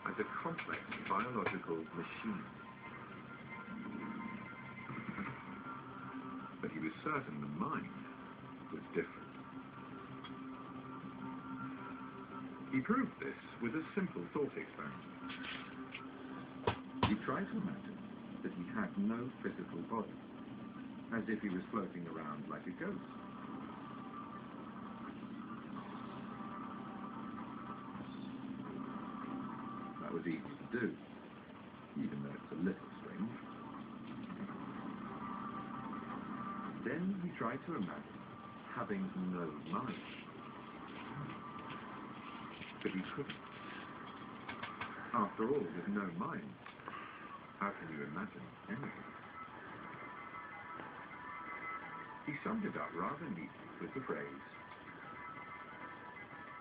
as a complex biological machine. But he was certain the mind was different. He proved this with a simple thought experiment. He tried to imagine that he had no physical body, as if he was floating around like a ghost. That was easy to do, even though it's a little strange. Then he tried to imagine having no mind. But he couldn't. After all, with no mind, how can you imagine anything? He summed it up rather neatly with the phrase,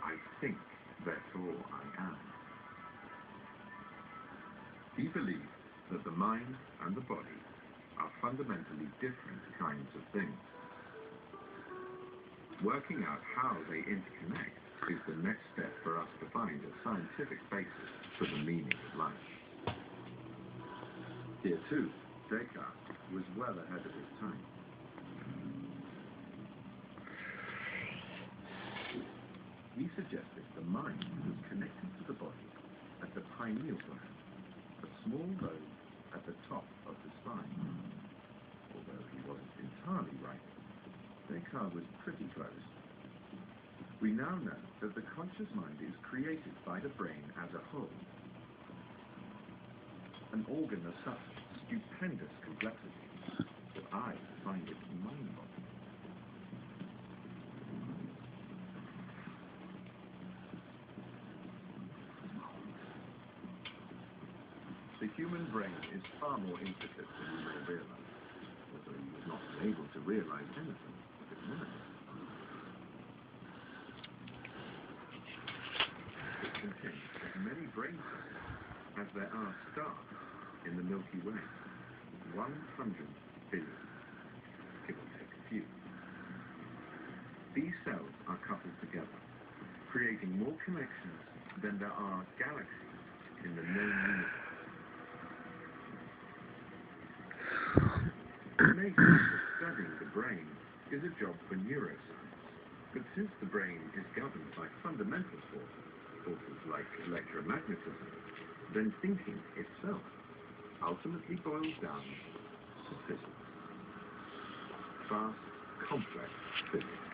"I think, therefore I am." He believed that the mind and the body are fundamentally different kinds of things. Working out how they interconnect is the next step for us to find a scientific basis for the meaning of life. Here too, Descartes was well ahead of his time. He suggested the mind was connected to the body at the pineal gland, a small lobe at the top of the spine. Although he wasn't entirely right, Descartes was pretty close. We now know that the conscious mind is created by the brain as a whole, an organ of such stupendous complexity that I find it mind-boggling. The human brain is far more intricate than you may realize, although you would not be able to realize anything if it weren't. It contains as many brain cells as there are stars in the Milky Way. 100 billion, give or take a few. These cells are coupled together, creating more connections than there are galaxies in the known universe. You may think that studying the brain is a job for neuroscience, but since the brain is governed by fundamental forces like electromagnetism, then thinking itself ultimately boils down to physics. Vast, complex physics.